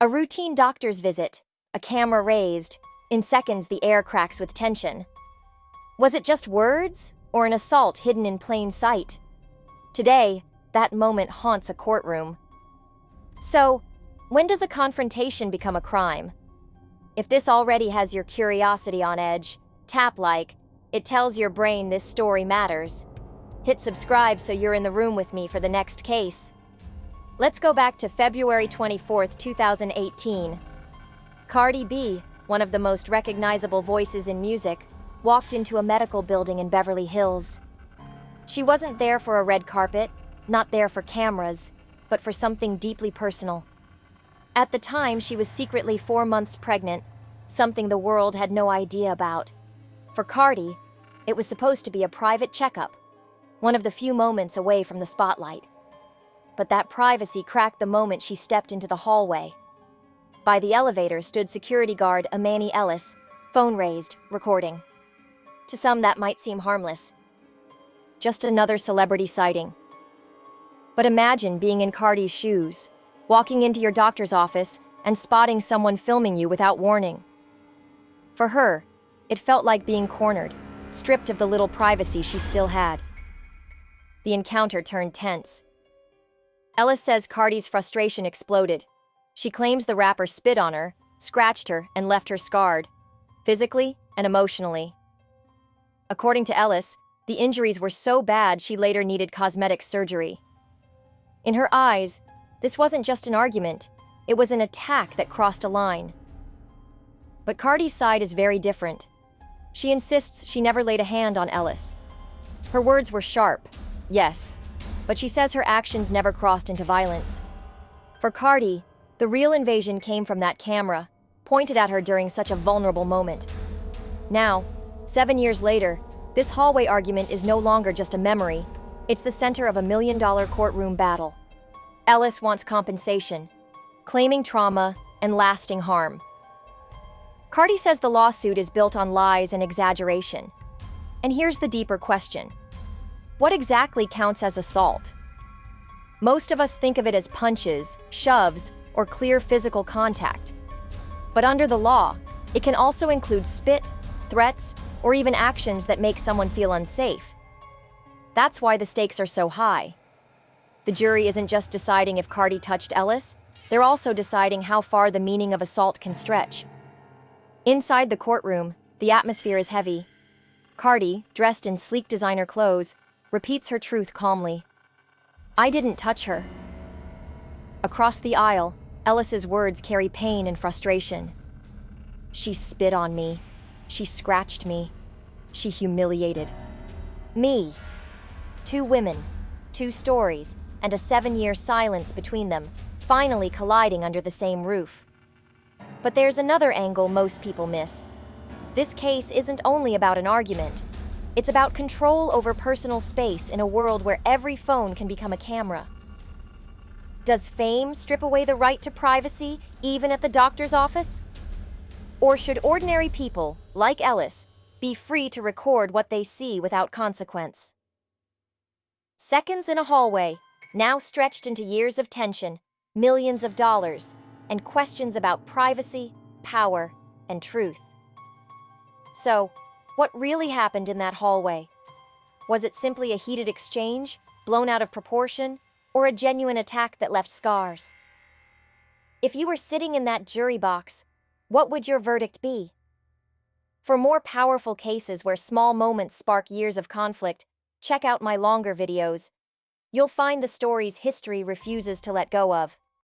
A routine doctor's visit, a camera raised. In seconds, the air cracks with tension. Was it just words, or an assault hidden in plain sight? Today, that moment haunts a courtroom. So, when does a confrontation become a crime? If this already has your curiosity on edge, tap like. It tells your brain this story matters. Hit subscribe so you're in the room with me for the next case. Let's go back to February 24th, 2018. Cardi B, one of the most recognizable voices in music, walked into a medical building in Beverly Hills. She wasn't there for a red carpet, not there for cameras, but for something deeply personal. At the time, she was secretly 4 months pregnant, something the world had no idea about. For Cardi, it was supposed to be a private checkup, one of the few moments away from the spotlight. But that privacy cracked the moment she stepped into the hallway. By the elevator stood security guard Amani Ellis, phone raised, recording. To some, that might seem harmless. Just another celebrity sighting. But imagine being in Cardi's shoes, walking into your doctor's office and spotting someone filming you without warning. For her, it felt like being cornered, stripped of the little privacy she still had. The encounter turned tense. Ellis says Cardi's frustration exploded. She claims the rapper spit on her, scratched her, and left her scarred, physically and emotionally. According to Ellis, the injuries were so bad she later needed cosmetic surgery. In her eyes, this wasn't just an argument, it was an attack that crossed a line. But Cardi's side is very different. She insists she never laid a hand on Ellis. Her words were sharp, yes, but she says her actions never crossed into violence. For Cardi, the real invasion came from that camera, pointed at her during such a vulnerable moment. Now, 7 years later, this hallway argument is no longer just a memory. It's the center of a $1 million courtroom battle. Ellis wants compensation, claiming trauma and lasting harm. Cardi says the lawsuit is built on lies and exaggeration. And here's the deeper question. What exactly counts as assault? Most of us think of it as punches, shoves, or clear physical contact. But under the law, it can also include spit, threats, or even actions that make someone feel unsafe. That's why the stakes are so high. The jury isn't just deciding if Cardi touched Ellis, they're also deciding how far the meaning of assault can stretch. Inside the courtroom, the atmosphere is heavy. Cardi, dressed in sleek designer clothes, repeats her truth calmly. I didn't touch her. Across the aisle, Ellis's words carry pain and frustration. She spit on me. She scratched me. She humiliated me. 2 women, 2 stories, and a 7-year silence between them, finally colliding under the same roof. But there's another angle most people miss. This case isn't only about an argument. It's about control over personal space in a world where every phone can become a camera. Does fame strip away the right to privacy, even at the doctor's office? Or should ordinary people, like Ellis, be free to record what they see without consequence? Seconds in a hallway, now stretched into years of tension, millions of dollars, and questions about privacy, power, and truth. So, what really happened in that hallway? Was it simply a heated exchange, blown out of proportion, or a genuine attack that left scars? If you were sitting in that jury box, what would your verdict be? For more powerful cases where small moments spark years of conflict, check out my longer videos. You'll find the stories history refuses to let go of.